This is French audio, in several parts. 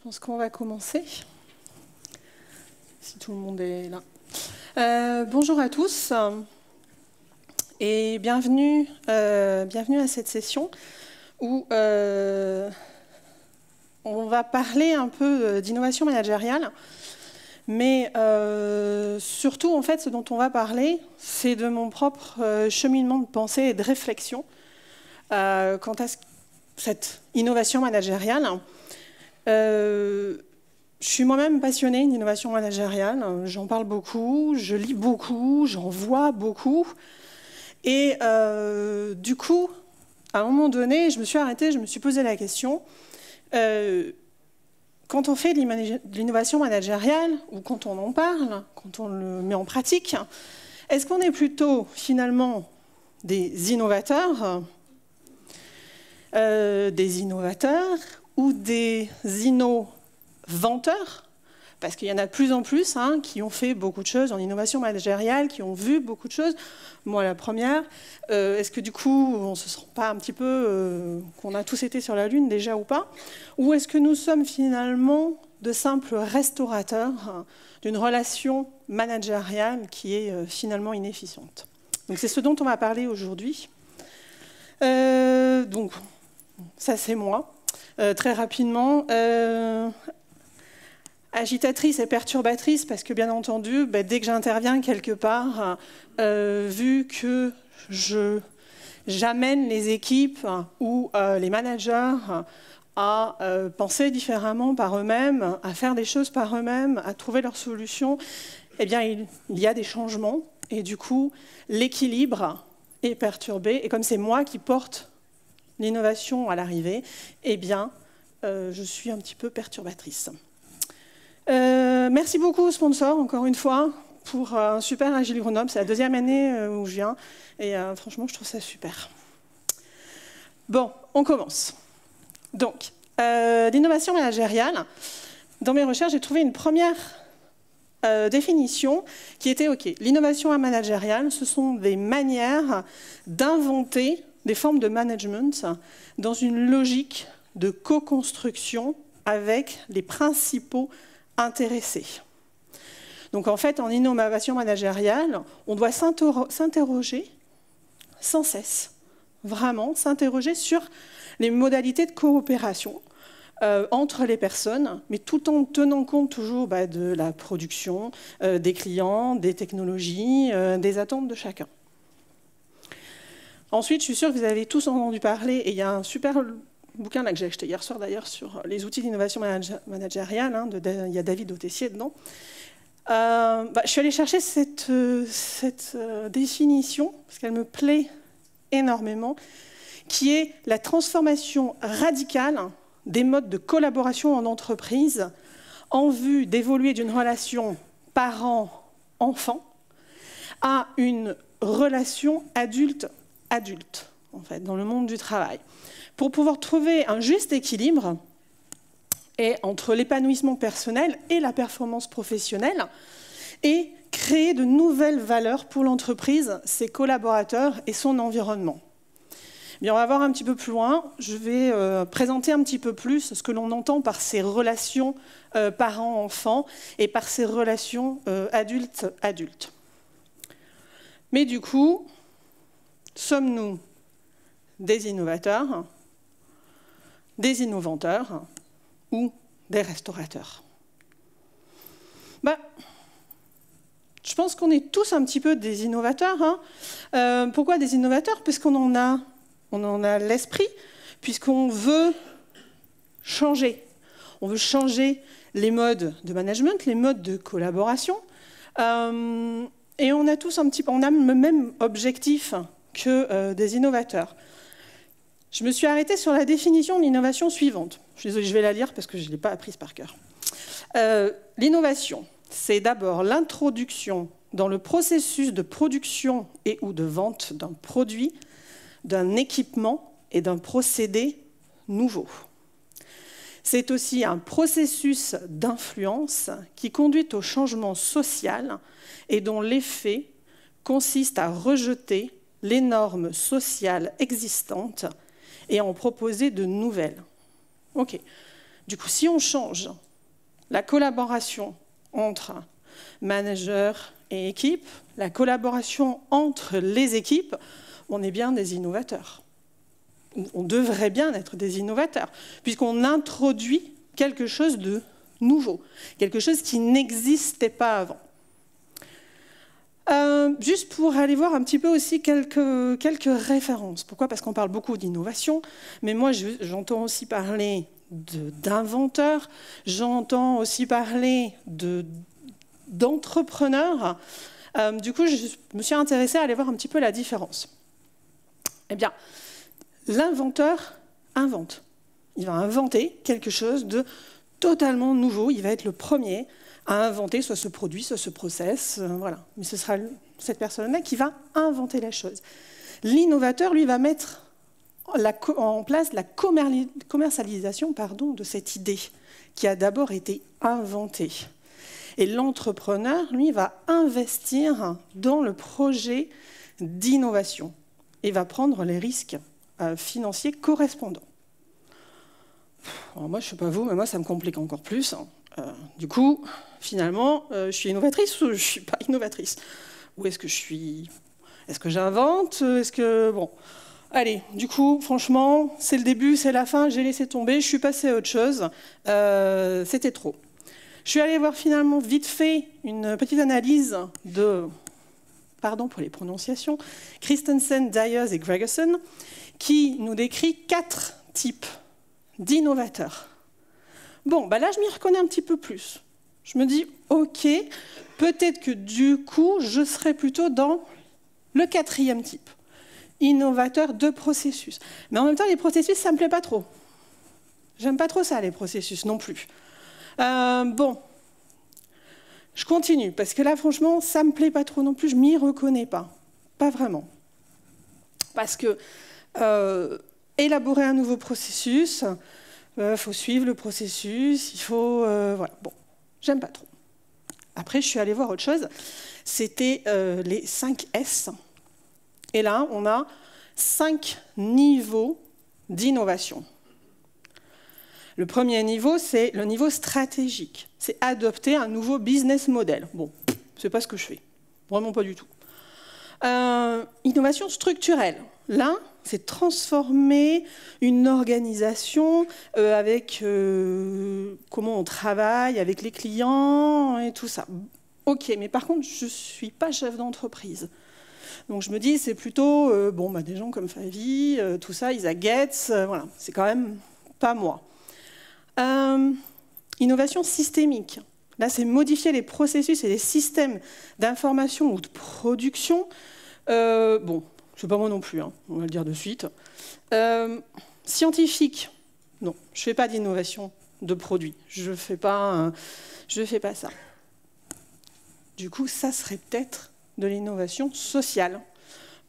pense qu'on va commencer, si tout le monde est là. Bonjour à tous et bienvenue à cette session où on va parler un peu d'innovation managériale, mais surtout, en fait, ce dont on va parler, c'est de mon propre cheminement de pensée et de réflexion quant à cette innovation managériale. Je suis moi-même passionnée d'innovation managériale, j'en parle beaucoup, je lis beaucoup, j'en vois beaucoup. Et du coup, à un moment donné, je me suis arrêtée, je me suis posé la question, quand on fait de l'innovation managériale, ou quand on en parle, quand on le met en pratique, est-ce qu'on est plutôt finalement des innovateurs ou des innovanteurs, parce qu'il y en a de plus en plus qui ont fait beaucoup de choses en innovation managériale, qui ont vu beaucoup de choses. Moi, la première. Est-ce que du coup, on ne se sent pas un petit peu qu'on a tous été sur la Lune déjà ou pas? Ou est-ce que nous sommes finalement de simples restaurateurs d'une relation managériale qui est finalement inefficiente? Donc c'est ce dont on va parler aujourd'hui. Donc, ça c'est moi. Très rapidement, agitatrice et perturbatrice, parce que bien entendu, dès que j'interviens quelque part, vu que j'amène les équipes ou les managers à penser différemment par eux-mêmes, à faire des choses par eux-mêmes, à trouver leurs solutions, eh bien, il y a des changements. Et du coup, l'équilibre est perturbé. Et comme c'est moi qui porte l'innovation à l'arrivée, eh bien, je suis un petit peu perturbatrice. Merci beaucoup aux sponsors, encore une fois, pour un super Agile Grenoble. C'est la deuxième année où je viens, et franchement, je trouve ça super. Bon, on commence. Donc, l'innovation managériale, dans mes recherches, j'ai trouvé une première définition qui était OK. L'innovation managériale, ce sont des manières d'inventer des formes de management dans une logique de co-construction avec les principaux intéressés. Donc en fait, en innovation managériale, on doit s'interroger sans cesse, vraiment s'interroger sur les modalités de coopération entre les personnes, mais tout en tenant compte toujours de la production, des clients, des technologies, des attentes de chacun. Ensuite, je suis sûre que vous avez tous entendu parler, et il y a un super bouquin là, que j'ai acheté hier soir d'ailleurs sur les outils d'innovation managériale, il y a David Autessier dedans. Je suis allée chercher cette définition, parce qu'elle me plaît énormément, qui est la transformation radicale des modes de collaboration en entreprise en vue d'évoluer d'une relation parent-enfant à une relation adulte-adulte, en fait, dans le monde du travail, pour pouvoir trouver un juste équilibre entre l'épanouissement personnel et la performance professionnelle et créer de nouvelles valeurs pour l'entreprise, ses collaborateurs et son environnement. Bien, on va voir un petit peu plus loin. Je vais présenter un petit peu plus ce que l'on entend par ces relations parents-enfants et par ces relations adultes-adultes. Mais du coup, sommes-nous des innovateurs, des innovanteurs ou des restaurateurs? Je pense qu'on est tous un petit peu des innovateurs. Pourquoi des innovateurs? Parce qu'on en a l'esprit, puisqu'on veut changer. On veut changer les modes de management, les modes de collaboration. Et on a tous on a le même objectif que des innovateurs. Je me suis arrêtée sur la définition de l'innovation suivante. Je suis désolée, je vais la lire parce que je ne l'ai pas apprise par cœur. L'innovation, c'est d'abord l'introduction dans le processus de production et ou de vente d'un produit, d'un équipement et d'un procédé nouveau. C'est aussi un processus d'influence qui conduit au changement social et dont l'effet consiste à rejeter les normes sociales existantes et à en proposer de nouvelles. Ok. Du coup, si on change la collaboration entre manager et équipe, la collaboration entre les équipes, on est bien des innovateurs. On devrait bien être des innovateurs, puisqu'on introduit quelque chose de nouveau, quelque chose qui n'existait pas avant. Juste pour aller voir un petit peu aussi quelques références. Pourquoi? Parce qu'on parle beaucoup d'innovation, mais moi j'entends aussi parler d'inventeurs, j'entends aussi parler d'entrepreneurs. Du coup, je me suis intéressée à aller voir un petit peu la différence. Eh bien, l'inventeur invente. Il va inventer quelque chose de totalement nouveau. Il va être le premier à inventer soit ce produit, soit ce process. Voilà. Mais ce sera cette personne-là qui va inventer la chose. L'innovateur, lui, va mettre en place la commercialisation de cette idée qui a d'abord été inventée. Et l'entrepreneur, lui, va investir dans le projet d'innovation et va prendre les risques financiers correspondants. Alors moi, je ne sais pas vous, mais moi, ça me complique encore plus. Du coup, finalement, je suis innovatrice ou je ne suis pas innovatrice? Ou est-ce que je suis... Est-ce que j'invente? Est-ce que... Bon, allez, du coup, franchement, c'est le début, c'est la fin, j'ai laissé tomber, je suis passée à autre chose. C'était trop. Je suis allée voir finalement vite fait une petite analyse de... Pardon pour les prononciations, Christensen, Dyers et Gregerson, qui nous décrit 4 types d'innovateurs. Bon, bah là, je m'y reconnais un petit peu plus. Je me dis, OK, peut-être que du coup, je serais plutôt dans le 4e type, innovateur de processus. Mais en même temps, les processus, ça ne me plaît pas trop. J'aime pas trop ça, les processus, non plus. Bon, je continue, parce que là, franchement, ça ne me plaît pas trop non plus, je m'y reconnais pas. Pas vraiment. Parce que élaborer un nouveau processus, faut suivre le processus, il faut... voilà, bon, j'aime pas trop. Après, je suis allée voir autre chose, c'était les 5 S. Et là, on a 5 niveaux d'innovation. Le premier niveau, c'est le niveau stratégique. C'est adopter un nouveau business model. Bon, c'est pas ce que je fais. Vraiment pas du tout. Innovation structurelle. Là, c'est transformer une organisation avec comment on travaille avec les clients et tout ça. Ok, mais par contre, je ne suis pas chef d'entreprise. Donc je me dis, c'est plutôt des gens comme Favi, tout ça, Isa Getz, voilà, c'est quand même pas moi. Innovation systémique. Là, c'est modifier les processus et les systèmes d'information ou de production. Bon, c'est pas moi non plus, hein, on va le dire de suite. Scientifique. Non, je ne fais pas d'innovation de produits. Je ne fais pas ça. Du coup, ça serait peut-être de l'innovation sociale.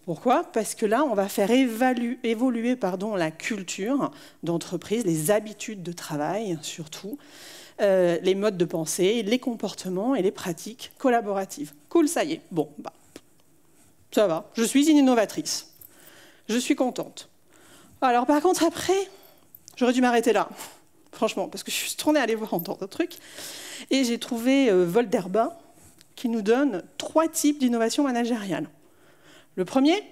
Pourquoi? Parce que là, on va faire évoluer la culture d'entreprise, les habitudes de travail, surtout, les modes de pensée, les comportements et les pratiques collaboratives. Cool, ça y est. Bon, bah, ça va. Je suis une innovatrice. Je suis contente. Alors, par contre, après, j'aurais dû m'arrêter là. Franchement, parce que je suis tournée aller voir d'autres trucs. Et j'ai trouvé Volderba, qui nous donne 3 types d'innovation managériale. Le premier,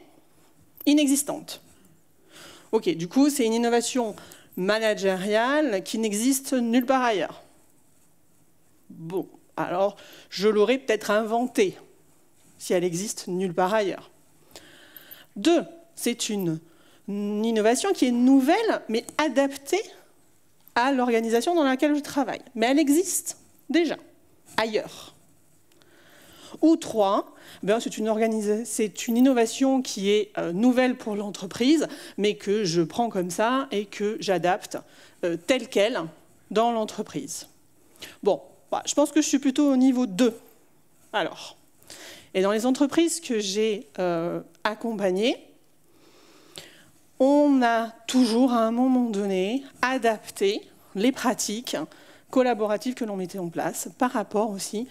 inexistante. Ok, du coup, c'est une innovation managériale qui n'existe nulle part ailleurs. Bon, alors, je l'aurais peut-être inventée, si elle existe nulle part ailleurs. 2, c'est une innovation qui est nouvelle, mais adaptée à l'organisation dans laquelle je travaille. Mais elle existe déjà, ailleurs. Ou 3, c'est une innovation qui est nouvelle pour l'entreprise, mais que je prends comme ça et que j'adapte telle qu'elle dans l'entreprise. Bon, je pense que je suis plutôt au niveau 2. Alors, et dans les entreprises que j'ai accompagnées, on a toujours, à un moment donné, adapté les pratiques collaboratives que l'on mettait en place par rapport aussi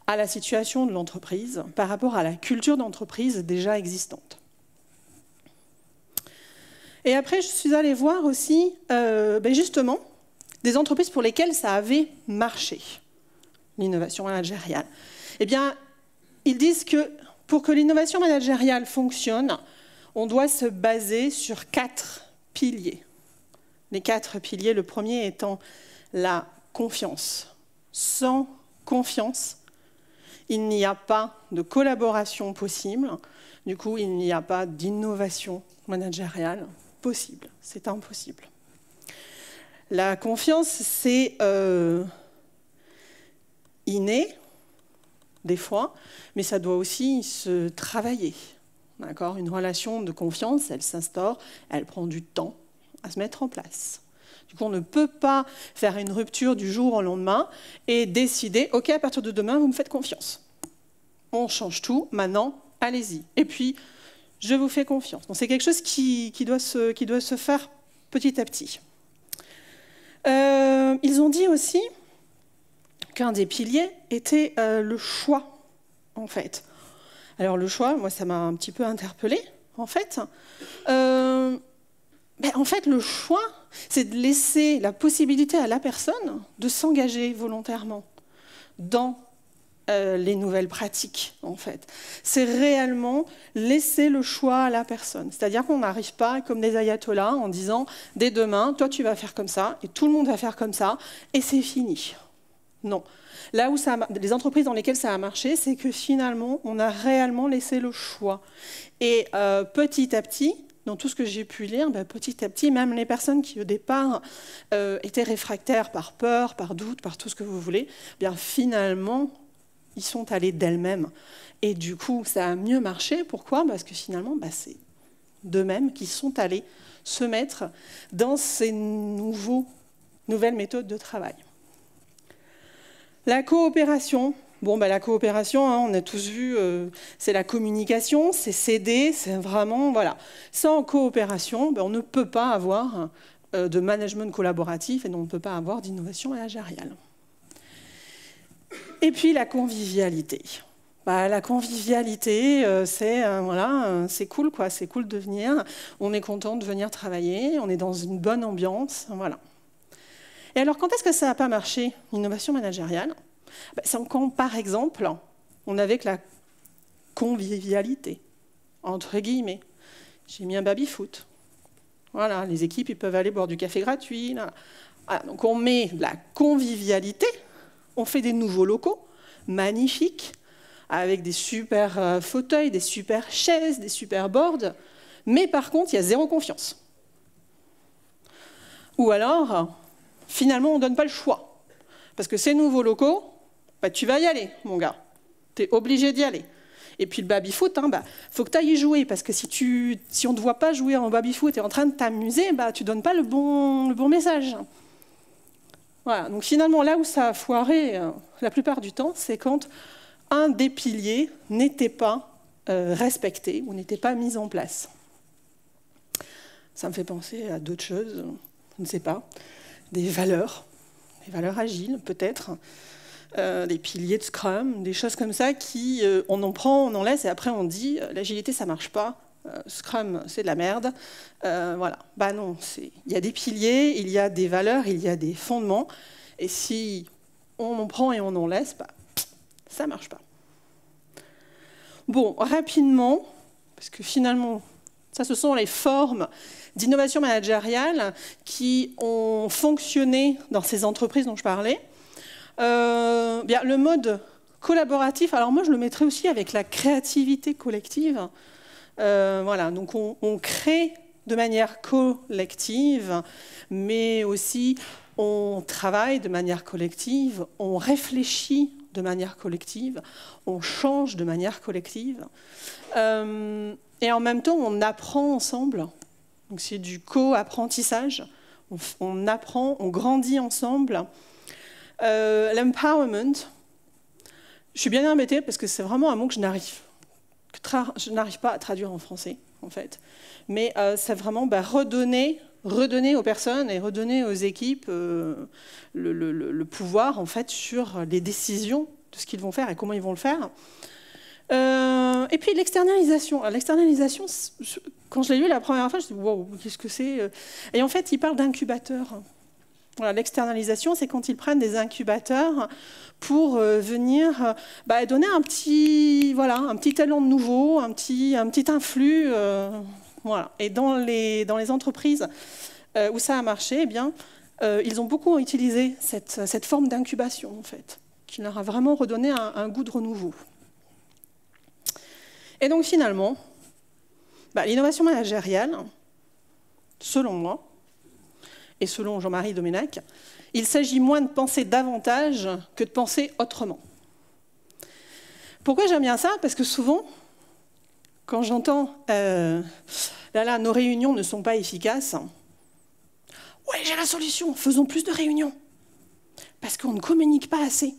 à la situation de l'entreprise, par rapport à la culture d'entreprise déjà existante. Et après, je suis allée voir aussi, justement, des entreprises pour lesquelles ça avait marché, l'innovation managériale. Eh bien, ils disent que pour que l'innovation managériale fonctionne, on doit se baser sur 4 piliers. Les 4 piliers, le premier étant la confiance. Sans confiance, il n'y a pas de collaboration possible. Du coup, il n'y a pas d'innovation managériale possible. C'est impossible. La confiance, c'est inné, des fois, mais ça doit aussi se travailler. D'accord ? Une relation de confiance, elle s'instaure, elle prend du temps à se mettre en place. Du coup, on ne peut pas faire une rupture du jour au lendemain et décider, OK, à partir de demain, vous me faites confiance. On change tout, maintenant, allez-y. Et puis, je vous fais confiance. Donc, c'est quelque chose qui doit se faire petit à petit. Ils ont dit aussi qu'un des piliers était le choix, en fait. Alors, le choix, moi, ça m'a un petit peu interpellée, en fait. En fait, le choix, c'est de laisser la possibilité à la personne de s'engager volontairement dans les nouvelles pratiques, en fait. C'est réellement laisser le choix à la personne. C'est-à-dire qu'on n'arrive pas comme des ayatollahs en disant « dès demain, toi tu vas faire comme ça, et tout le monde va faire comme ça, et c'est fini ». Non. Là où les entreprises dans lesquelles ça a marché, c'est que finalement, on a réellement laissé le choix. Et petit à petit, dans tout ce que j'ai pu lire, petit à petit, même les personnes qui au départ étaient réfractaires par peur, par doute, par tout ce que vous voulez, finalement, ils sont allés d'elles-mêmes. Et du coup, ça a mieux marché. Pourquoi ? Parce que finalement, c'est d'eux-mêmes qui sont allés se mettre dans ces nouvelles méthodes de travail. La coopération. La coopération, on a tous vu, c'est la communication, c'est s'aider, c'est vraiment, voilà. Sans coopération, on ne peut pas avoir de management collaboratif et on ne peut pas avoir d'innovation managériale. Et puis la convivialité. La convivialité, c'est cool, quoi. C'est cool de venir. On est content de venir travailler. On est dans une bonne ambiance, voilà. Et alors, quand est-ce que ça n'a pas marché, l'innovation managériale ? C'est quand, par exemple, on avait que la convivialité, entre guillemets. J'ai mis un baby-foot. Voilà, les équipes, ils peuvent aller boire du café gratuit. Voilà, donc on met de la convivialité. On fait des nouveaux locaux, magnifiques, avec des super fauteuils, des super chaises, des super boards. Mais par contre, il y a zéro confiance. Ou alors, finalement, on ne donne pas le choix. Parce que ces nouveaux locaux, tu vas y aller, mon gars. Tu es obligé d'y aller. Et puis le baby-foot, faut que tu ailles y jouer. Parce que si on ne te voit pas jouer en baby-foot et en train de t'amuser, tu ne donnes pas le bon message. Voilà, donc finalement, là où ça a foiré la plupart du temps, c'est quand un des piliers n'était pas respecté ou n'était pas mis en place. Ça me fait penser à d'autres choses, je ne sais pas, des valeurs agiles peut-être, des piliers de Scrum, des choses comme ça qui, on en prend, on en laisse et après on dit l'agilité ça ne marche pas. Scrum, c'est de la merde. Voilà. Non, il y a des piliers, il y a des valeurs, il y a des fondements. Et si on en prend et on en laisse, ça ne marche pas. Bon, rapidement, parce que finalement, ça, ce sont les formes d'innovation managériale qui ont fonctionné dans ces entreprises dont je parlais. Le mode collaboratif, alors moi, je le mettrais aussi avec la créativité collective. Voilà, donc on crée de manière collective, mais aussi on travaille de manière collective, on réfléchit de manière collective, on change de manière collective. Et en même temps, on apprend ensemble. Donc c'est du co-apprentissage. On apprend, on grandit ensemble. L'empowerment, je suis bien embêtée parce que c'est vraiment un mot que je n'arrive pas à traduire en français, en fait. Mais c'est vraiment redonner aux personnes et redonner aux équipes le pouvoir, en fait, sur les décisions de ce qu'ils vont faire et comment ils vont le faire. Et puis l'externalisation. L'externalisation, quand je l'ai lu la première fois, je me suis dit, wow, qu'est-ce que c'est ? Et en fait, il parle d'incubateur. Voilà, l'externalisation, c'est quand ils prennent des incubateurs pour venir donner un petit élan de nouveau, un petit influx. Voilà. Et dans les entreprises où ça a marché, eh bien, ils ont beaucoup utilisé cette forme d'incubation, en fait, qui leur a vraiment redonné un goût de renouveau. Et donc, finalement, l'innovation managériale, selon moi, et selon Jean-Marie Domenech, il s'agit moins de penser davantage que de penser autrement. Pourquoi j'aime bien ça? Parce que souvent, quand j'entends là, nos réunions ne sont pas efficaces, ouais, j'ai la solution, faisons plus de réunions. Parce qu'on ne communique pas assez.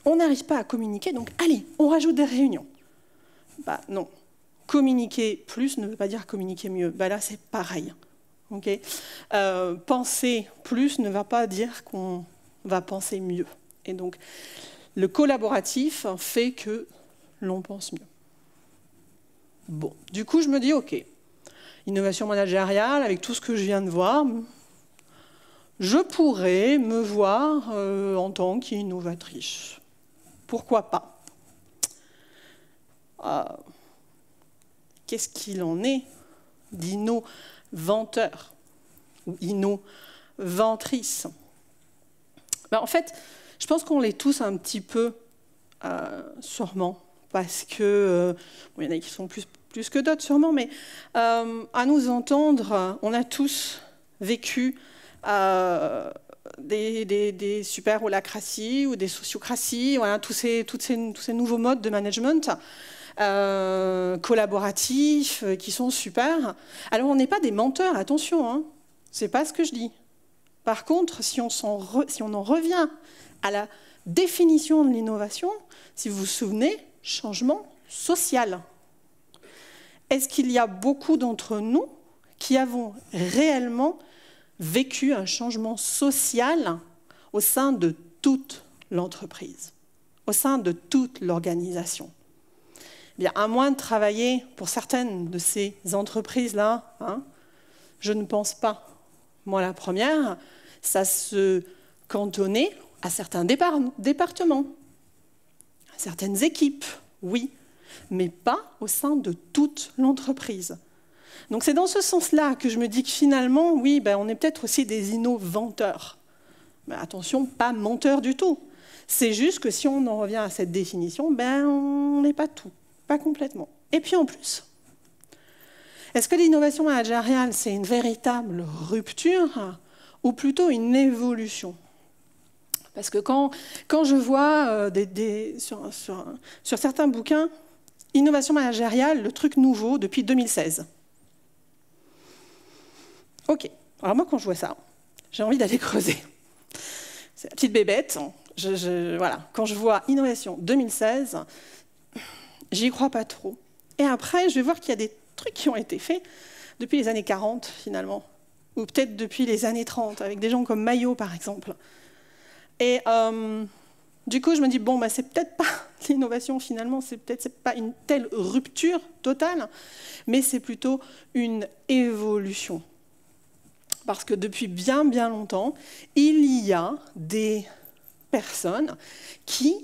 On n'arrive pas à communiquer, donc allez, on rajoute des réunions. Non. Communiquer plus ne veut pas dire communiquer mieux. Là, c'est pareil. Okay. Penser plus ne va pas dire qu'on va penser mieux. Et donc, le collaboratif fait que l'on pense mieux. Bon, du coup, je me dis, OK, innovation managériale, avec tout ce que je viens de voir, je pourrais me voir en tant qu'innovatrice. Pourquoi pas? Qu'est-ce qu'il en est d'innovateur ou innovantrice? En fait, je pense qu'on l'est tous un petit peu, sûrement, parce que, il y en a qui sont plus que d'autres sûrement, mais à nous entendre, on a tous vécu des super-holacraties ou des sociocraties, voilà, tous ces nouveaux modes de management collaboratifs qui sont super. Alors on n'est pas des menteurs, attention, hein, c'est pas ce que je dis. Par contre, si on en revient à la définition de l'innovation, si vous vous souvenez, changement social. Est-ce qu'il y a beaucoup d'entre nous qui avons réellement vécu un changement social au sein de toute l'entreprise, au sein de toute l'organisation? Bien, à moins de travailler pour certaines de ces entreprises-là, hein, je ne pense pas. Moi, la première, ça se cantonnait à certains départements, à certaines équipes, oui, mais pas au sein de toute l'entreprise. Donc c'est dans ce sens-là que je me dis que finalement, oui, on est peut-être aussi des innovanteurs. Mais attention, pas menteurs du tout. C'est juste que si on en revient à cette définition, on n'est pas tout, pas complètement. Et puis en plus, est-ce que l'innovation managériale, c'est une véritable rupture ou plutôt une évolution? Parce que quand je vois sur certains bouquins, innovation managériale, le truc nouveau depuis 2016. Ok, alors moi quand je vois ça, j'ai envie d'aller creuser. C'est la petite bébête. Voilà. Quand je vois innovation 2016, j'y crois pas trop. Et après, je vais voir qu'il y a des trucs qui ont été faits depuis les années 40 finalement, ou peut-être depuis les années 30, avec des gens comme Maillot par exemple. Et du coup, je me dis, c'est peut-être pas l'innovation finalement, c'est pas une telle rupture totale, mais c'est plutôt une évolution. Parce que depuis bien, bien longtemps, il y a des personnes qui,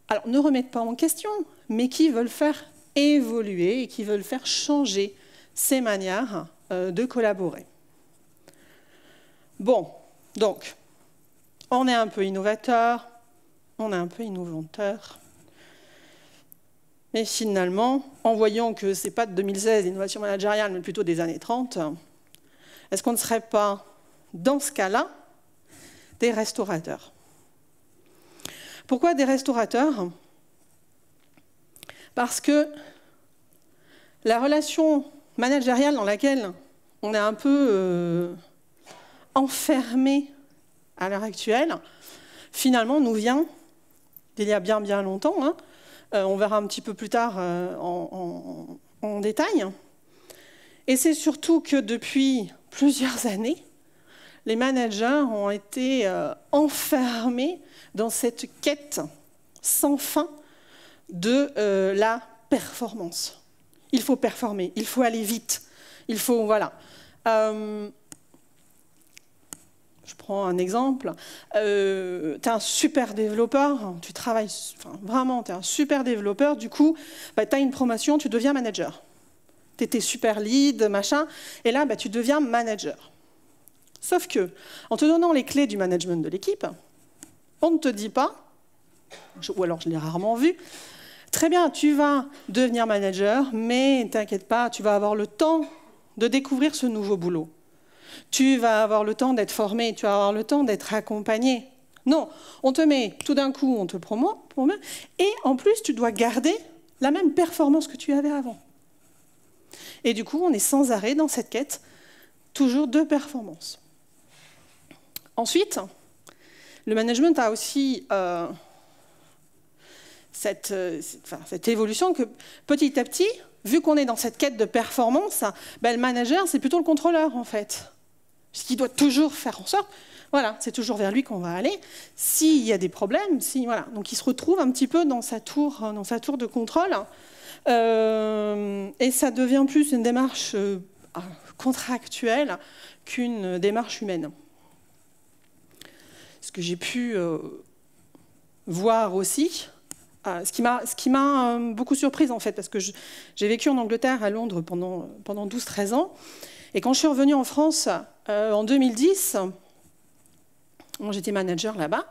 alors ne remettent pas en question, mais qui veulent faire évoluer et qui veulent faire changer ces manières de collaborer. Bon, donc, on est un peu innovateur, on est un peu innovateur. Mais finalement, en voyant que ce n'est pas de 2016 l'innovation managériale, mais plutôt des années 30, est-ce qu'on ne serait pas, dans ce cas-là, des restaurateurs? Pourquoi des restaurateurs? Parce que la relation managériale dans laquelle on est un peu enfermé à l'heure actuelle, finalement, nous vient d'il y a bien, bien longtemps. Hein. On verra un petit peu plus tard en détail. Et c'est surtout que depuis plusieurs années, les managers ont été enfermés dans cette quête sans fin de la performance. Il faut performer, il faut aller vite, il faut... Voilà. Je prends un exemple. Tu es un super développeur, tu travailles, enfin, vraiment, tu es un super développeur, du coup, bah, tu as une promotion, tu deviens manager. Tu étais super lead, machin, et là, bah, tu deviens manager. Sauf que, en te donnant les clés du management de l'équipe, on ne te dit pas, ou alors je l'ai rarement vu, très bien, tu vas devenir manager, mais t'inquiète pas, tu vas avoir le temps de découvrir ce nouveau boulot. Tu vas avoir le temps d'être formé, tu vas avoir le temps d'être accompagné. Non, on te met, tout d'un coup, on te promeut, et en plus, tu dois garder la même performance que tu avais avant. Et du coup, on est sans arrêt dans cette quête, toujours de performance. Ensuite, le management a aussi cette évolution que petit à petit, vu qu'on est dans cette quête de performance, ben, le manager, c'est plutôt le contrôleur, en fait. Ce qui doit toujours faire en sorte, voilà, c'est toujours vers lui qu'on va aller. S'il y a des problèmes, voilà. Donc il se retrouve un petit peu dans sa tour de contrôle. Et ça devient plus une démarche contractuelle qu'une démarche humaine. Ce que j'ai pu voir aussi, ce qui m'a beaucoup surprise en fait, parce que j'ai vécu en Angleterre, à Londres, pendant 12-13 ans, et quand je suis revenue en France en 2010, j'étais manager là-bas,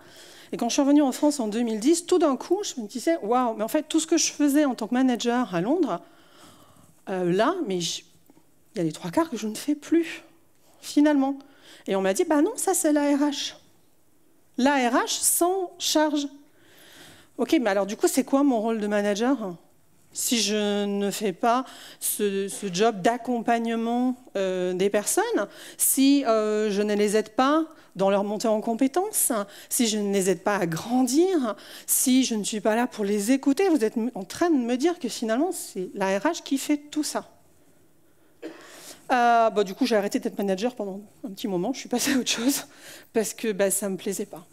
et quand je suis revenue en France en 2010, tout d'un coup, je me disais, waouh, mais en fait, tout ce que je faisais en tant que manager à Londres, là, mais il y a les 3/4 que je ne fais plus, finalement. Et on m'a dit, bah non, ça c'est l'ARH. L'ARH sans charge. Ok, mais alors du coup, c'est quoi mon rôle de manager si je ne fais pas ce job d'accompagnement des personnes, si je ne les aide pas dans leur montée en compétences, si je ne les aide pas à grandir, si je ne suis pas là pour les écouter, vous êtes en train de me dire que finalement, c'est l'ARH qui fait tout ça. Du coup, j'ai arrêté d'être manager pendant un petit moment, je suis passée à autre chose, parce que ça ne me plaisait pas.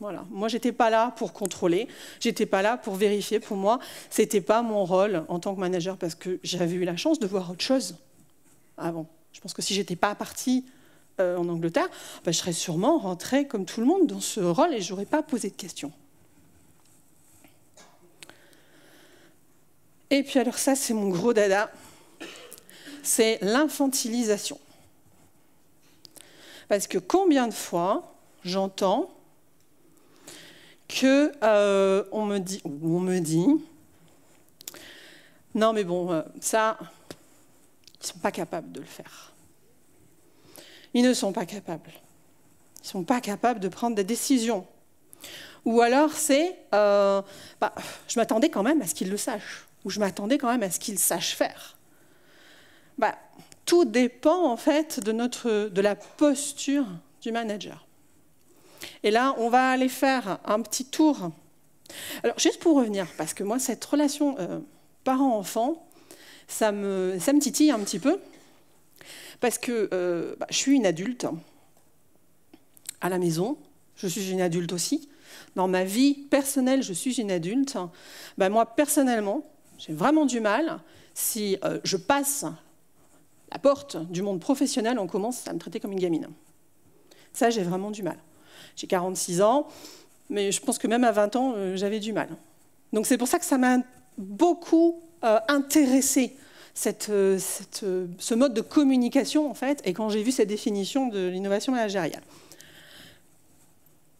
Voilà. Moi, je n'étais pas là pour contrôler, je n'étais pas là pour vérifier. Pour moi, ce n'était pas mon rôle en tant que manager, parce que j'avais eu la chance de voir autre chose avant. Je pense que si je n'étais pas partie en Angleterre, je serais sûrement rentrée comme tout le monde dans ce rôle et je n'aurais pas posé de questions. Et puis alors ça, c'est mon gros dada, c'est l'infantilisation. Parce que combien de fois j'entends que on me dit non mais bon, ça, ils ne sont pas capables de le faire. Ils ne sont pas capables. Ils ne sont pas capables de prendre des décisions. Ou alors c'est, je m'attendais quand même à ce qu'ils le sachent. Ou je m'attendais quand même à ce qu'ils sachent faire. Tout dépend en fait de la posture du manager. Et là, on va aller faire un petit tour. Alors, juste pour revenir, parce que moi, cette relation parent-enfant, ça me titille un petit peu, parce que je suis une adulte à la maison, je suis une adulte aussi. Dans ma vie personnelle, je suis une adulte. Moi, personnellement, j'ai vraiment du mal, si je passe la porte du monde professionnel, on commence à me traiter comme une gamine. Ça, j'ai vraiment du mal. J'ai 46 ans, mais je pense que même à 20 ans, j'avais du mal. Donc c'est pour ça que ça m'a beaucoup intéressé, ce mode de communication, en fait, et quand j'ai vu cette définition de l'innovation managériale.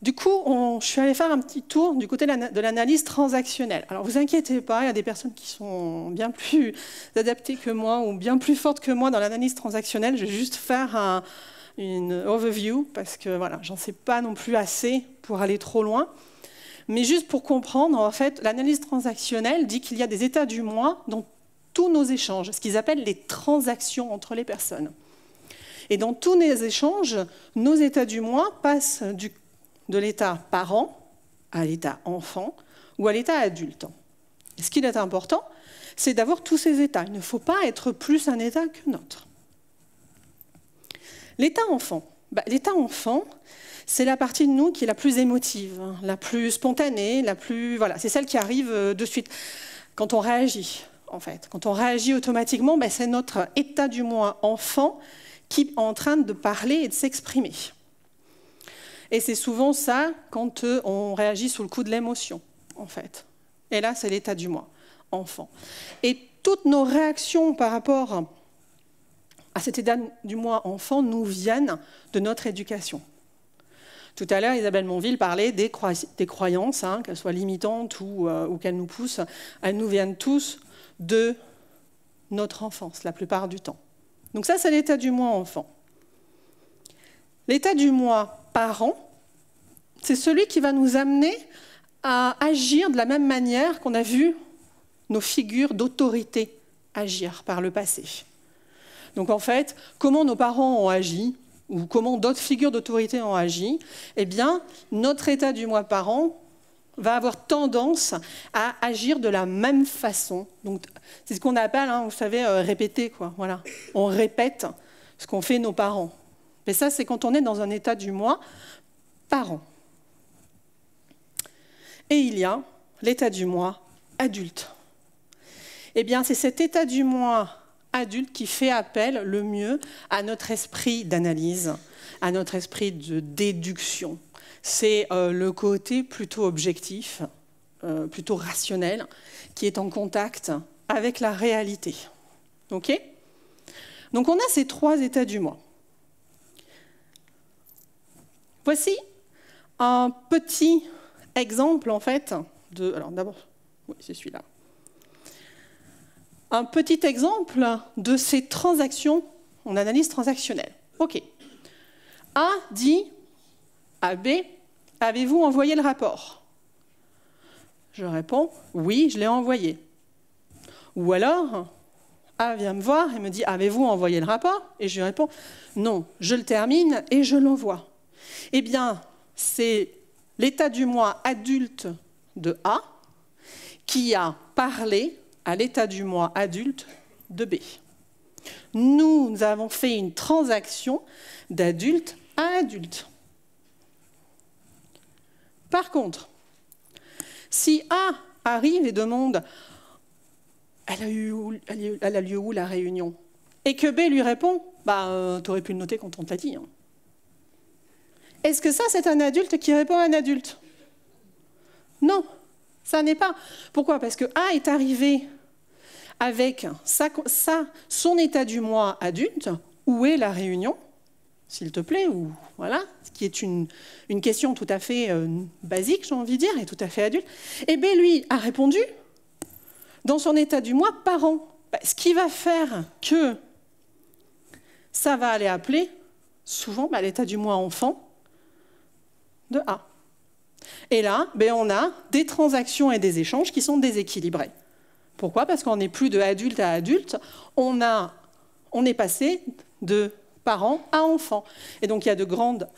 Du coup, je suis allée faire un petit tour du côté de l'analyse transactionnelle. Alors, vous inquiétez pas, il y a des personnes qui sont bien plus adaptées que moi ou bien plus fortes que moi dans l'analyse transactionnelle. Je vais juste faire une overview, parce que voilà, j'en sais pas non plus assez pour aller trop loin. Mais juste pour comprendre, en fait, l'analyse transactionnelle dit qu'il y a des états du moi dans tous nos échanges, ce qu'ils appellent les transactions entre les personnes. Et dans tous les échanges, nos états du moi passent de l'état parent à l'état enfant ou à l'état adulte. Et ce qui est important, c'est d'avoir tous ces états. Il ne faut pas être plus un état qu'un autre. L'état enfant. L'état enfant, c'est la partie de nous qui est la plus émotive, la plus spontanée, c'est celle qui arrive de suite. Quand on réagit, en fait. Quand on réagit automatiquement, c'est notre état du moi enfant qui est en train de parler et de s'exprimer. Et c'est souvent ça quand on réagit sous le coup de l'émotion, en fait. Et là, c'est l'état du moi, enfant. Et toutes nos réactions par rapport à cet état du moi enfant nous viennent de notre éducation. Tout à l'heure, Isabelle Monville parlait des croyances, hein, qu'elles soient limitantes ou qu'elles nous poussent. Elles nous viennent tous de notre enfance, la plupart du temps. Donc ça, c'est l'état du moi enfant. L'état du moi parent, c'est celui qui va nous amener à agir de la même manière qu'on a vu nos figures d'autorité agir par le passé. Donc en fait, comment nos parents ont agi, ou comment d'autres figures d'autorité ont agi, eh bien, notre état du moi parent va avoir tendance à agir de la même façon. Donc, c'est ce qu'on appelle, hein, vous savez, répéter, quoi. Voilà. On répète ce qu'ont fait nos parents. Et ça, c'est quand on est dans un état du moi parent. Et il y a l'état du moi adulte. Eh bien, c'est cet état du moi adulte qui fait appel le mieux à notre esprit d'analyse, à notre esprit de déduction. C'est le côté plutôt objectif, plutôt rationnel, qui est en contact avec la réalité. OK ? Donc on a ces trois états du moi. Voici un petit exemple, en fait, de... Alors d'abord, oui, c'est celui-là. Un petit exemple de ces transactions en analyse transactionnelle. OK. A dit à B, avez-vous envoyé le rapport? Je réponds, oui, je l'ai envoyé. Ou alors, A vient me voir et me dit, avez-vous envoyé le rapport? Et je réponds, non, je le termine et je l'envoie. Eh bien, c'est l'état du moi adulte de A qui a parlé à l'état du moi adulte de B. Nous avons fait une transaction d'adulte à adulte. Par contre, si A arrive et demande « Elle a lieu où la réunion ?» et que B lui répond « Tu aurais pu le noter quand on te l'a dit. Hein. » Est-ce que ça, c'est un adulte qui répond à un adulte? Non, ça n'est pas. Pourquoi? Parce que A est arrivé avec son état du moi adulte. Où est la réunion, s'il te plaît, ou voilà, ce qui est une question tout à fait basique, j'ai envie de dire, et tout à fait adulte. Et B, lui, a répondu dans son état du moi parent. Ce qui va faire que ça va aller appeler souvent l'état du moi enfant de A. Et là, on a des transactions et des échanges qui sont déséquilibrés. Pourquoi? Parce qu'on n'est plus de adulte à adulte, on est passé de parent à enfant. Et donc, il y a de grandes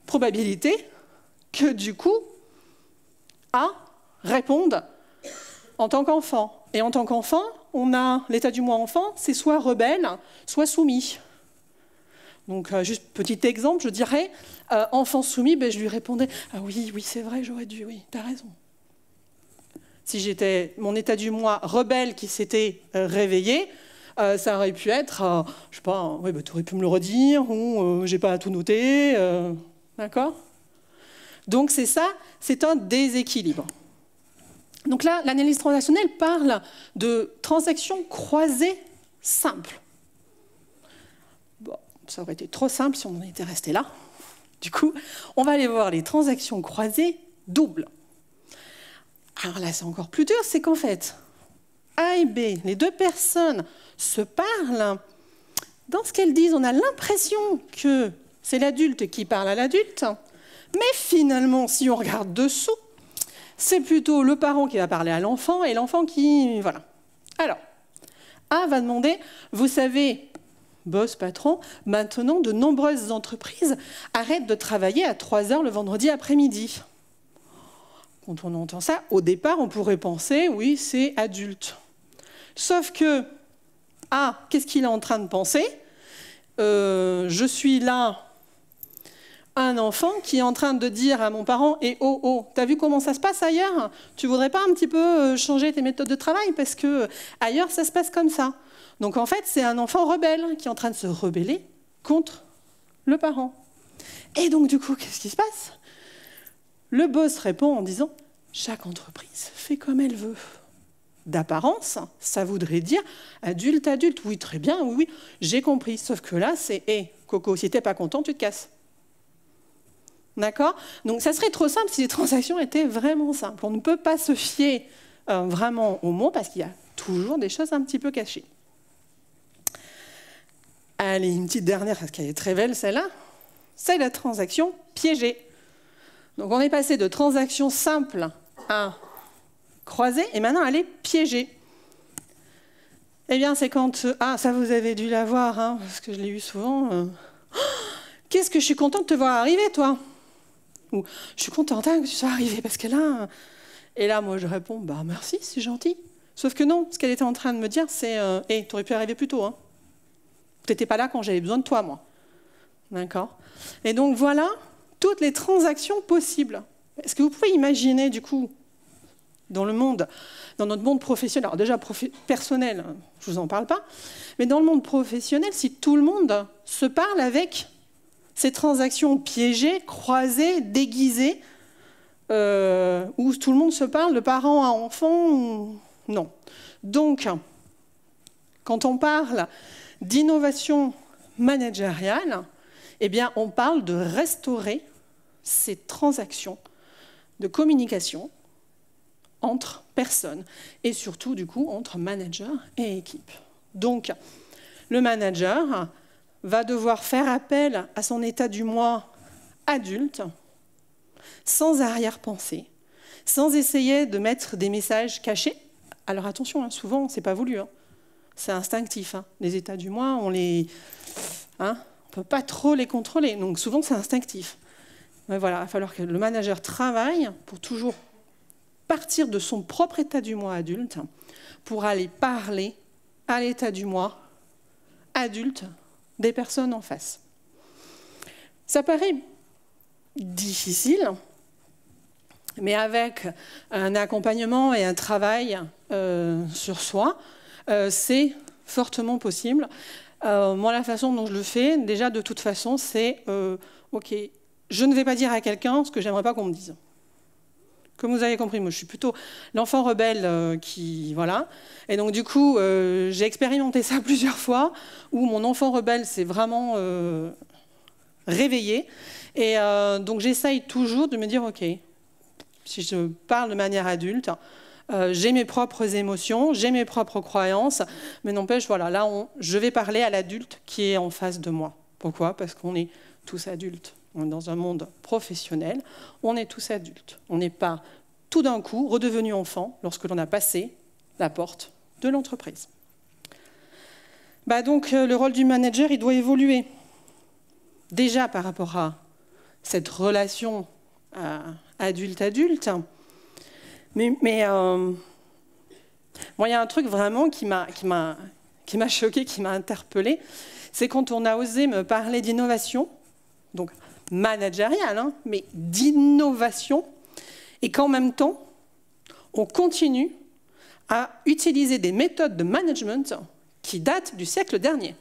probabilités que, du coup, A réponde en tant qu'enfant. Et en tant qu'enfant, on a l'état du moi enfant, c'est soit rebelle, soit soumis. Donc, juste petit exemple, je dirais, enfant soumis, je lui répondais « Ah oui, c'est vrai, j'aurais dû, oui, t'as raison. » Si j'étais mon état du moi rebelle qui s'était réveillé, ça aurait pu être, je sais pas, oui, tu aurais pu me le redire, ou j'ai pas tout noté, d'accord? Donc c'est ça, c'est un déséquilibre. Donc là, l'analyse transactionnelle parle de transactions croisées simples. Bon, ça aurait été trop simple si on en était resté là. Du coup, on va aller voir les transactions croisées doubles. Alors là, c'est encore plus dur, c'est qu'en fait, A et B, les deux personnes se parlent. Dans ce qu'elles disent, on a l'impression que c'est l'adulte qui parle à l'adulte, mais finalement, si on regarde dessous, c'est plutôt le parent qui va parler à l'enfant et l'enfant qui... Voilà. Alors, A va demander, vous savez, boss, patron, maintenant de nombreuses entreprises arrêtent de travailler à 3 heures le vendredi après-midi. Quand on entend ça, au départ, on pourrait penser, oui, c'est adulte. Sauf que, qu'est-ce qu'il est en train de penser? Je suis là, un enfant qui est en train de dire à mon parent, et t'as vu comment ça se passe ailleurs? Tu voudrais pas un petit peu changer tes méthodes de travail? Parce que ailleurs, ça se passe comme ça. Donc en fait, c'est un enfant rebelle qui est en train de se rebeller contre le parent. Et donc, du coup, qu'est-ce qui se passe? Le boss répond en disant « Chaque entreprise fait comme elle veut ». D'apparence, ça voudrait dire adulte, adulte. Oui, très bien, oui, oui, j'ai compris. Sauf que là, c'est « Hé, Coco, si t'es pas content, tu te casses ». D'accord? Donc, ça serait trop simple si les transactions étaient vraiment simples. On ne peut pas se fier vraiment aux mots parce qu'il y a toujours des choses un petit peu cachées. Allez, une petite dernière, parce qu'elle est très belle, celle-là. C'est la transaction piégée. Donc, on est passé de transaction simple à croisée, et maintenant, elle est piégée. Eh bien, c'est quand... Ah, ça, vous avez dû la voir, hein, parce que je l'ai eu souvent. Oh, qu'est-ce que je suis contente de te voir arriver, toi? Ou je suis contente hein, que tu sois arrivée, parce que là... Et là, moi, je réponds, bah merci, c'est gentil. Sauf que non, ce qu'elle était en train de me dire, c'est hey, t'aurais pu arriver plus tôt. Hein. T'étais pas là quand j'avais besoin de toi, moi. D'accord? Et donc, voilà toutes les transactions possibles. Est-ce que vous pouvez imaginer, du coup, dans le monde, dans notre monde professionnel, alors déjà personnel, je vous en parle pas, mais dans le monde professionnel, si tout le monde se parle avec ces transactions piégées, croisées, déguisées, où tout le monde se parle de parent à enfant, non. Donc, quand on parle d'innovation managériale, eh bien, on parle de restaurer ces transactions de communication entre personnes et surtout, du coup, entre manager et équipe. Donc, le manager va devoir faire appel à son état du moi adulte, sans arrière-pensée, sans essayer de mettre des messages cachés. Alors attention, hein, souvent, c'est pas voulu, hein. C'est instinctif. Hein. Les états du moi, on ne peut pas trop les contrôler, donc souvent c'est instinctif. Mais voilà, il va falloir que le manager travaille pour toujours partir de son propre état du moi adulte pour aller parler à l'état du moi adulte des personnes en face. Ça paraît difficile, mais avec un accompagnement et un travail sur soi, c'est fortement possible. Moi, la façon dont je le fais, déjà de toute façon, c'est ok, je ne vais pas dire à quelqu'un ce que j'aimerais pas qu'on me dise. Comme vous avez compris, moi, je suis plutôt l'enfant rebelle qui... Voilà. Et donc, du coup, j'ai expérimenté ça plusieurs fois, où mon enfant rebelle s'est vraiment réveillé. Et donc, j'essaye toujours de me dire, OK, si je parle de manière adulte, j'ai mes propres émotions, j'ai mes propres croyances, mais n'empêche, voilà, là, je vais parler à l'adulte qui est en face de moi. Pourquoi? Parce qu'on est tous adultes. On est dans un monde professionnel, on est tous adultes. On n'est pas tout d'un coup redevenu enfant lorsque l'on a passé la porte de l'entreprise. Bah donc, le rôle du manager, il doit évoluer. Déjà par rapport à cette relation adulte-adulte. Mais moi, il y a un truc vraiment qui m'a choqué, qui m'a interpellée, c'est quand on a osé me parler d'innovation, donc managériale, hein, mais d'innovation, et qu'en même temps, on continue à utiliser des méthodes de management qui datent du siècle dernier.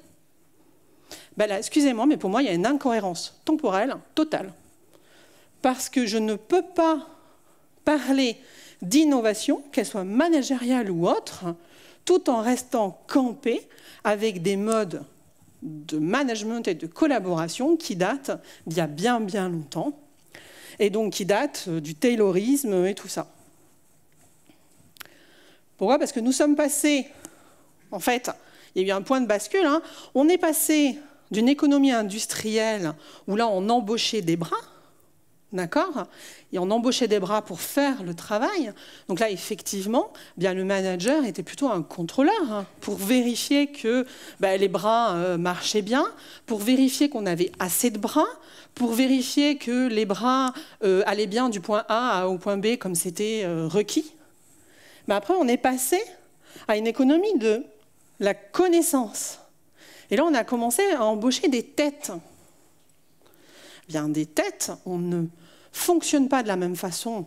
Ben là, excusez-moi, mais pour moi, il y a une incohérence temporelle totale. Parce que je ne peux pas parler d'innovation, qu'elle soit managériale ou autre, tout en restant campé avec des modes de management et de collaboration qui datent d'il y a bien, bien longtemps, et donc qui datent du taylorisme et tout ça. Pourquoi? Parce que nous sommes passés, en fait, il y a eu un point de bascule, hein, on est passé d'une économie industrielle où là on embauchait des bras, d'accord? Et on embauchait des bras pour faire le travail. Donc là, effectivement, bien, le manager était plutôt un contrôleur hein, pour vérifier que les bras marchaient bien, pour vérifier qu'on avait assez de bras, pour vérifier que les bras allaient bien du point A au point B comme c'était requis. Mais après, on est passé à une économie de la connaissance. Et là, on a commencé à embaucher des têtes. Bien, des têtes, on ne fonctionne pas de la même façon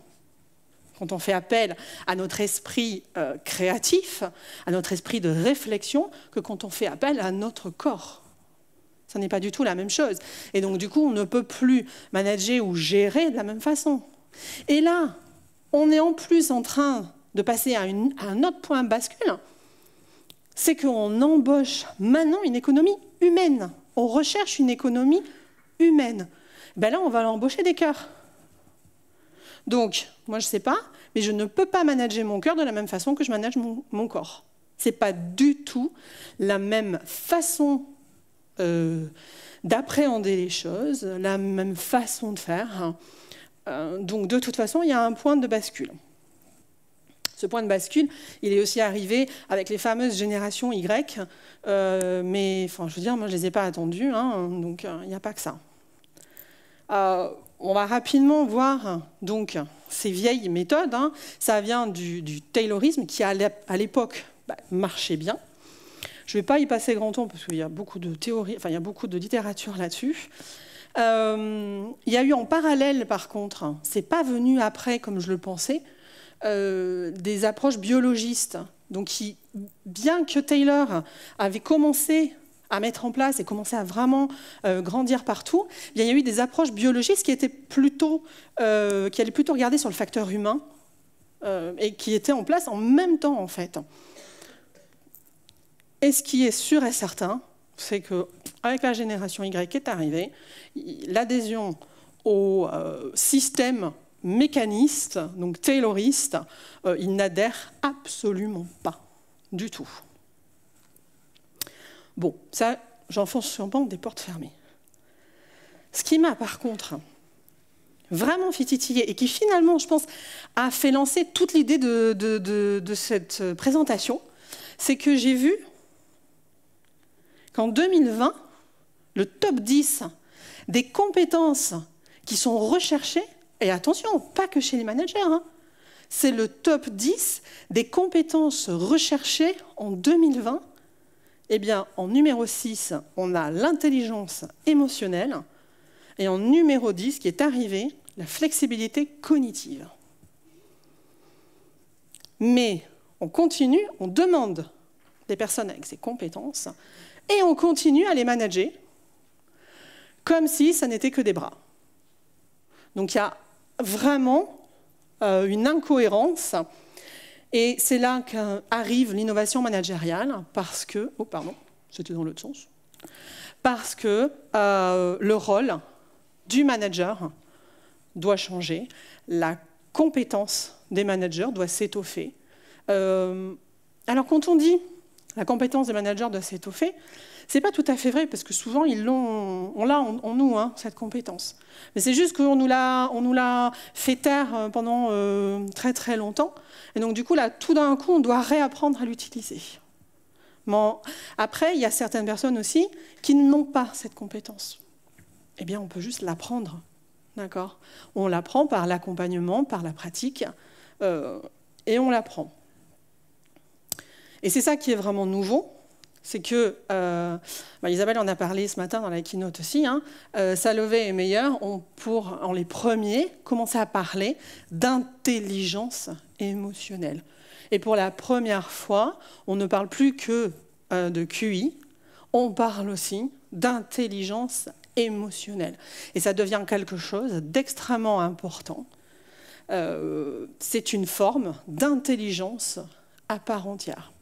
quand on fait appel à notre esprit créatif, à notre esprit de réflexion, que quand on fait appel à notre corps. Ce n'est pas du tout la même chose. Et donc, du coup, on ne peut plus manager ou gérer de la même façon. Et là, on est en plus en train de passer à un autre point de bascule, c'est qu'on embauche maintenant une économie humaine. On recherche une économie humaine. Ben là, on va embaucher des cœurs. Donc, moi, je ne sais pas, mais je ne peux pas manager mon cœur de la même façon que je manage mon corps. Ce n'est pas du tout la même façon d'appréhender les choses, la même façon de faire. Donc, de toute façon, il y a un point de bascule. Ce point de bascule, il est aussi arrivé avec les fameuses générations Y, mais enfin, je veux dire, moi, je ne les ai pas attendues, hein, donc il n'y a pas que ça. On va rapidement voir donc, ces vieilles méthodes. Hein. Ça vient du taylorisme qui, à l'époque, marchait bien. Je ne vais pas y passer grand temps parce qu'il y a beaucoup de théories, enfin, il y a beaucoup de littérature là-dessus. Il y a eu en parallèle, par contre, c'est pas venu après comme je le pensais, des approches biologistes. Donc, bien que Taylor avait commencé à mettre en place et commencer à vraiment grandir partout, il y a eu des approches biologistes qui allaient plutôt regarder sur le facteur humain et qui étaient en place en même temps, en fait. Et ce qui est sûr et certain, c'est qu'avec la génération Y qui est arrivée, l'adhésion au système mécaniste, donc tayloriste, il n'adhère absolument pas du tout. Bon, ça, j'enfonce sûrement des portes fermées. Ce qui m'a, par contre, vraiment fait titiller et qui, finalement, je pense, a fait lancer toute l'idée de cette présentation, c'est que j'ai vu qu'en 2020, le top 10 des compétences qui sont recherchées, et attention, pas que chez les managers, hein, c'est le top 10 des compétences recherchées en 2020. Eh bien, en numéro 6, on a l'intelligence émotionnelle, et en numéro 10, qui est arrivé, la flexibilité cognitive. Mais on continue, on demande des personnes avec ces compétences, et on continue à les manager comme si ça n'était que des bras. Donc il y a vraiment une incohérence, et c'est là qu'arrive l'innovation managériale, parce que... Oh, pardon, c'était dans l'autre sens. Parce que le rôle du manager doit changer, la compétence des managers doit s'étoffer. Alors quand on dit la compétence des managers doit s'étoffer, c'est pas tout à fait vrai, parce que souvent on l'a en nous, hein, cette compétence. Mais c'est juste qu'on nous l'a fait taire pendant très très longtemps, et donc du coup là, tout d'un coup, on doit réapprendre à l'utiliser. Bon, après, il y a certaines personnes aussi qui n'ont pas cette compétence. Eh bien, on peut juste l'apprendre, d'accord? On l'apprend par l'accompagnement, par la pratique, et on l'apprend. Et c'est ça qui est vraiment nouveau, c'est que, Isabelle en a parlé ce matin dans la keynote aussi, hein, Salovey et Meyer ont, en les premiers, commencé à parler d'intelligence émotionnelle. Et pour la première fois, on ne parle plus que de QI, on parle aussi d'intelligence émotionnelle. Et ça devient quelque chose d'extrêmement important. C'est une forme d'intelligence à part entière.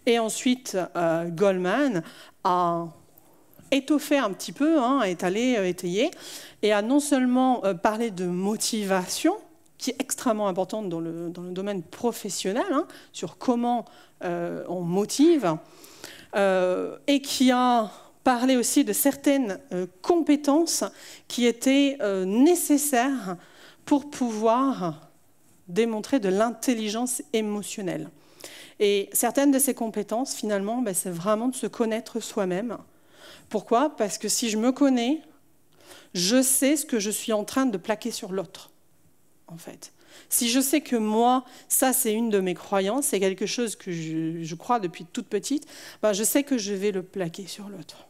Et ensuite, Goleman a étoffé un petit peu, hein, est allé étayer, et a non seulement parlé de motivation, qui est extrêmement importante dans le domaine professionnel, hein, sur comment on motive, et qui a parlé aussi de certaines compétences qui étaient nécessaires pour pouvoir démontrer de l'intelligence émotionnelle. Et certaines de ces compétences, finalement, c'est vraiment de se connaître soi-même. Pourquoi? Parce que si je me connais, je sais ce que je suis en train de plaquer sur l'autre, en fait. Si je sais que moi, ça c'est une de mes croyances, c'est quelque chose que je crois depuis toute petite, je sais que je vais le plaquer sur l'autre.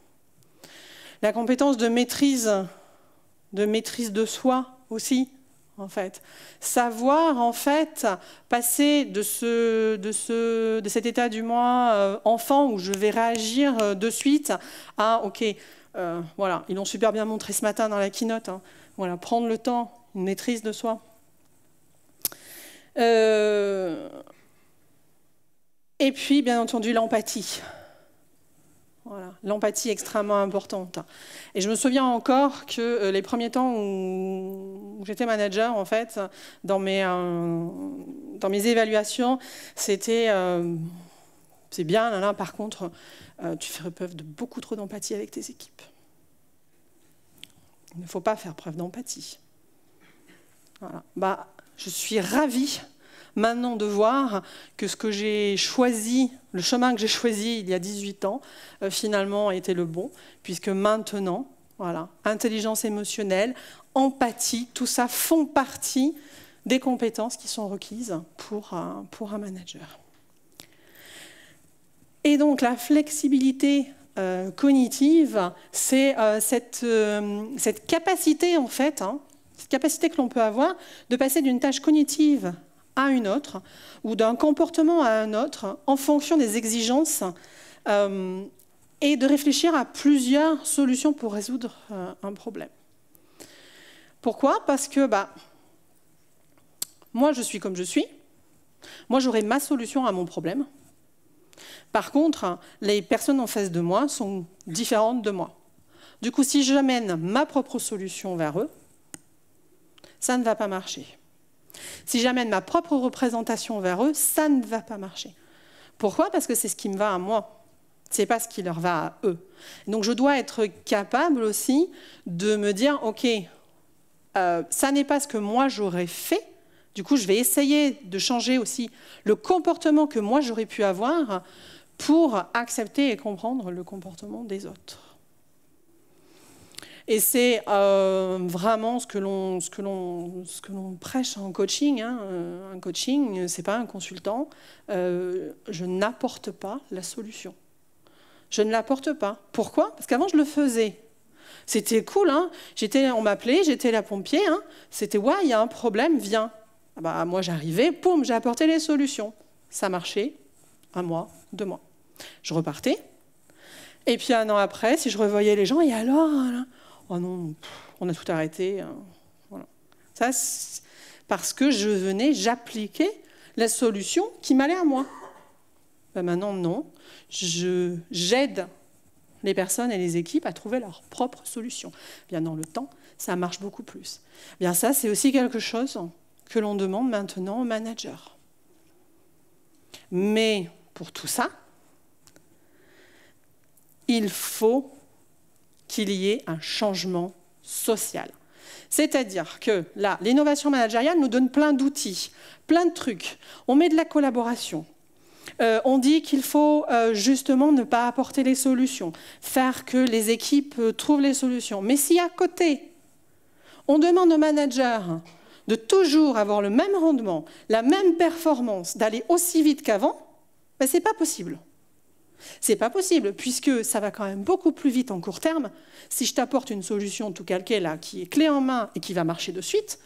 La compétence de maîtrise de soi aussi, en fait. Savoir, en fait, passer de cet état du moi enfant où je vais réagir de suite à, ok, Voilà, ils l'ont super bien montré ce matin dans la keynote. Hein. Voilà, prendre le temps, une maîtrise de soi. Et puis, bien entendu, l'empathie. Voilà, l'empathie est extrêmement importante. Et je me souviens encore que les premiers temps où j'étais manager, en fait, dans mes évaluations, c'était c'est bien, là, par contre, tu fais preuve de beaucoup trop d'empathie avec tes équipes. Il ne faut pas faire preuve d'empathie. Voilà. Bah, je suis ravie maintenant de voir que ce que j'ai choisi, le chemin que j'ai choisi il y a 18 ans, finalement a été le bon, puisque maintenant, voilà, intelligence émotionnelle, empathie, tout ça font partie des compétences qui sont requises pour un manager. Et donc la flexibilité cognitive, c'est cette capacité en fait, cette capacité que l'on peut avoir de passer d'une tâche cognitive à une autre, ou d'un comportement à un autre, en fonction des exigences, et de réfléchir à plusieurs solutions pour résoudre un problème. Pourquoi? Parce que moi, je suis comme je suis. Moi, j'aurai ma solution à mon problème. Par contre, les personnes en face de moi sont différentes de moi. Du coup, si j'amène ma propre solution vers eux, ça ne va pas marcher. Si j'amène ma propre représentation vers eux, ça ne va pas marcher. Pourquoi? Parce que c'est ce qui me va à moi. Ce n'est pas ce qui leur va à eux. Donc je dois être capable aussi de me dire, OK, ça n'est pas ce que moi j'aurais fait. Du coup, je vais essayer de changer aussi le comportement que moi j'aurais pu avoir pour accepter et comprendre le comportement des autres. Et c'est vraiment ce que l'on prêche en coaching. Hein. Un coaching, ce n'est pas un consultant. Je n'apporte pas la solution. Je ne l'apporte pas. Pourquoi? Parce qu'avant, je le faisais. C'était cool. Hein. On m'appelait, j'étais la pompier. Hein. C'était « ouais, il y a un problème, viens ». Moi, j'arrivais, poum, j'ai apporté les solutions. Ça marchait, 1 mois, 2 mois. Je repartais. Et puis 1 an après, si je revoyais les gens, et alors oh non, on a tout arrêté. Voilà. Ça, parce que j'appliquais la solution qui m'allait à moi. Maintenant, non. J'aide les personnes et les équipes à trouver leur propre solution. Bien, dans le temps, ça marche beaucoup plus. Bien, ça, c'est aussi quelque chose que l'on demande maintenant aux managers. Mais pour tout ça, il faut qu'il y ait un changement social. C'est-à-dire que là, l'innovation managériale nous donne plein d'outils, plein de trucs. On met de la collaboration. On dit qu'il faut justement ne pas apporter les solutions, faire que les équipes trouvent les solutions. Mais si à côté, on demande aux managers de toujours avoir le même rendement, la même performance, d'aller aussi vite qu'avant, ce n'est pas possible. C'est pas possible, puisque ça va quand même beaucoup plus vite en court terme si je t'apporte une solution tout calquée là, qui est clé en main et qui va marcher de suite,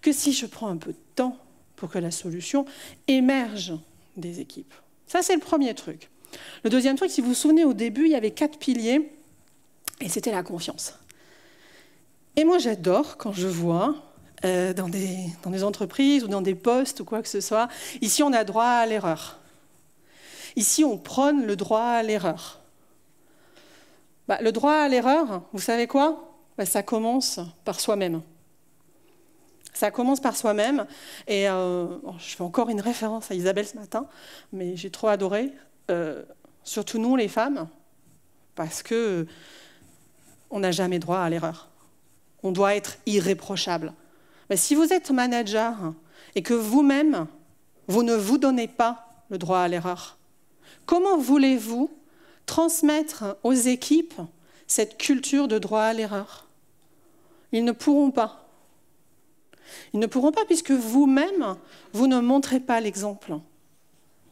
que si je prends un peu de temps pour que la solution émerge des équipes. Ça, c'est le premier truc. Le deuxième truc, si vous vous souvenez, au début, il y avait 4 piliers, et c'était la confiance. Et moi, j'adore quand je vois dans des entreprises ou dans des postes ou quoi que ce soit, ici, on a droit à l'erreur. Ici, on prône le droit à l'erreur. Le droit à l'erreur, vous savez quoi? Ça commence par soi-même. Ça commence par soi-même. Et je fais encore une référence à Isabelle ce matin, mais j'ai trop adoré, surtout nous, les femmes, parce qu'on n'a jamais droit à l'erreur. On doit être irréprochable. Mais si vous êtes manager et que vous-même, vous ne vous donnez pas le droit à l'erreur, comment voulez-vous transmettre aux équipes cette culture de droit à l'erreur? Ils ne pourront pas. Ils ne pourront pas puisque vous-même, vous ne montrez pas l'exemple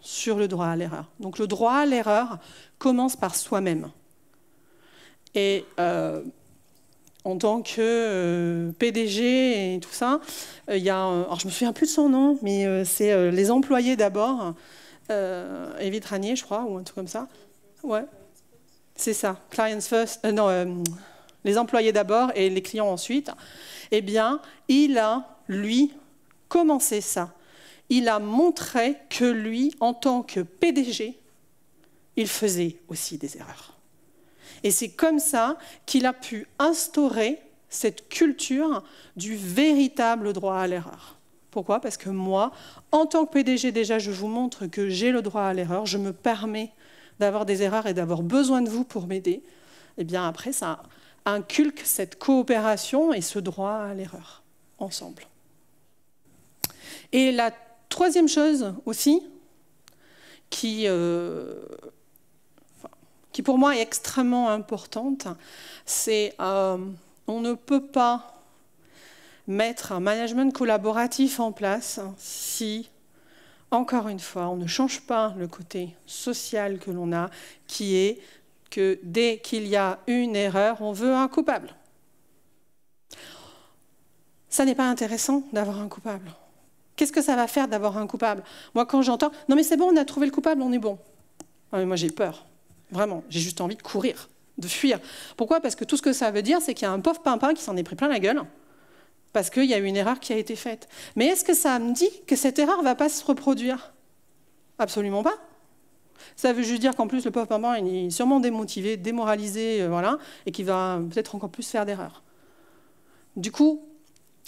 sur le droit à l'erreur. Donc le droit à l'erreur commence par soi-même. Et en tant que PDG et tout ça, il y a, alors je ne me souviens plus de son nom, mais c'est les employés d'abord, Evie Tranier, je crois, ou un truc comme ça. Ouais. c'est ça, clients first, les employés d'abord et les clients ensuite, eh bien, il a, lui, commencé ça. Il a montré que lui, en tant que PDG, il faisait aussi des erreurs. Et c'est comme ça qu'il a pu instaurer cette culture du véritable droit à l'erreur. Pourquoi? Parce que moi, en tant que PDG, déjà, je vous montre que j'ai le droit à l'erreur, je me permets d'avoir des erreurs et d'avoir besoin de vous pour m'aider. Et bien après, ça inculque cette coopération et ce droit à l'erreur, ensemble. Et la troisième chose aussi, qui pour moi est extrêmement importante, c'est on ne peut pas mettre un management collaboratif en place si, encore une fois, on ne change pas le côté social que l'on a, qui est que dès qu'il y a une erreur, on veut un coupable. Ça n'est pas intéressant d'avoir un coupable. Qu'est-ce que ça va faire d'avoir un coupable? Moi, quand j'entends « Non mais c'est bon, on a trouvé le coupable, on est bon ». Ah, mais moi, j'ai peur. Vraiment, j'ai juste envie de courir, de fuir. Pourquoi? Parce que tout ce que ça veut dire, c'est qu'il y a un pauvre pimpin qui s'en est pris plein la gueule, parce qu'il y a eu une erreur qui a été faite. Mais est-ce que ça me dit que cette erreur ne va pas se reproduire? Absolument pas. Ça veut juste dire qu'en plus, le pauvre pimpin, il est sûrement démotivé, démoralisé, voilà, et qu'il va peut-être encore plus faire d'erreurs. Du coup,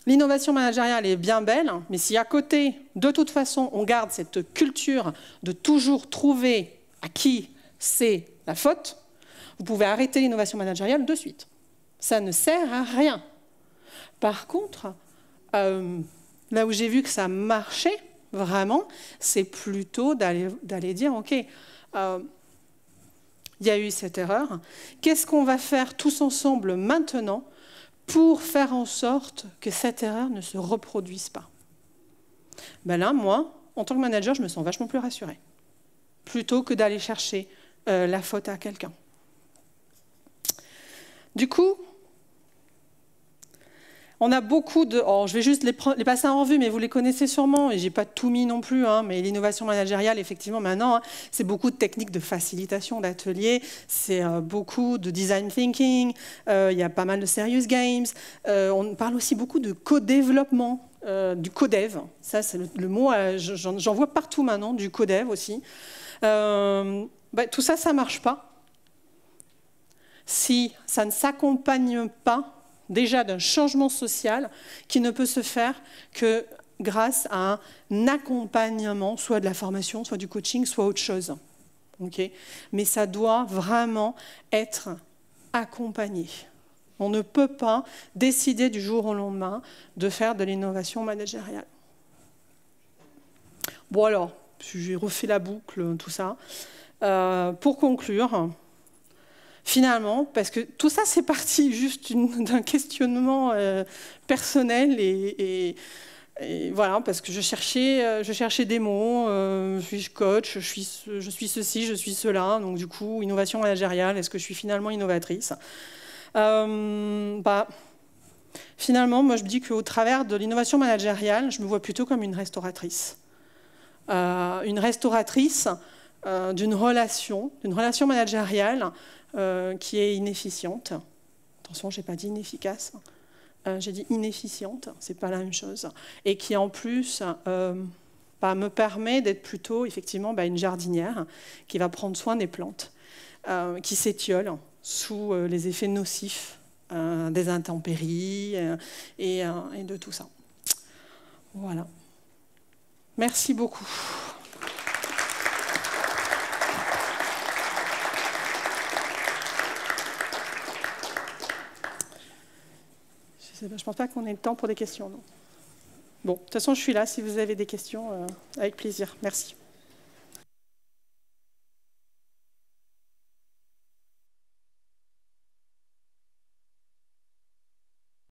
l'innovation managériale est bien belle, mais si à côté, de toute façon, on garde cette culture de toujours trouver à qui c'est la faute, vous pouvez arrêter l'innovation managériale de suite. Ça ne sert à rien. Par contre, là où j'ai vu que ça marchait vraiment, c'est plutôt d'aller dire, OK, il y a eu cette erreur, qu'est-ce qu'on va faire tous ensemble maintenant pour faire en sorte que cette erreur ne se reproduise pas? Ben là, moi, en tant que manager, je me sens vachement plus rassurée, plutôt que d'aller chercher la faute à quelqu'un. Du coup, on a beaucoup de... Oh, je vais juste les passer en revue, mais vous les connaissez sûrement, et je n'ai pas tout mis non plus, hein, mais l'innovation managériale, effectivement, maintenant, hein, c'est beaucoup de techniques de facilitation d'ateliers, c'est beaucoup de design thinking, il y a pas mal de serious games, on parle aussi beaucoup de co-développement, du codev, ça c'est le mot, j'en vois partout maintenant, du codev aussi. Tout ça, ça ne marche pas si ça ne s'accompagne pas déjà d'un changement social qui ne peut se faire que grâce à un accompagnement, soit de la formation, soit du coaching, soit autre chose. Okay? Mais ça doit vraiment être accompagné. On ne peut pas décider du jour au lendemain de faire de l'innovation managériale. Bon alors, j'ai refait la boucle, tout ça. Pour conclure, finalement, parce que tout ça, c'est parti juste d'un questionnement personnel et voilà, parce que je cherchais des mots, je suis coach, je suis ceci, je suis cela, donc du coup, innovation managériale, est-ce que je suis finalement innovatrice? Finalement, moi, je me dis qu'au travers de l'innovation managériale, je me vois plutôt comme une restauratrice. Une restauratrice d'une relation managériale qui est inefficiente. Attention, je n'ai pas dit inefficace, j'ai dit inefficiente, c'est pas la même chose. Et qui en plus me permet d'être plutôt effectivement une jardinière qui va prendre soin des plantes, qui s'étiolent sous les effets nocifs des intempéries et de tout ça. Voilà. Merci beaucoup. Je ne pense pas qu'on ait le temps pour des questions. Non. Bon, de toute façon, je suis là si vous avez des questions, avec plaisir. Merci.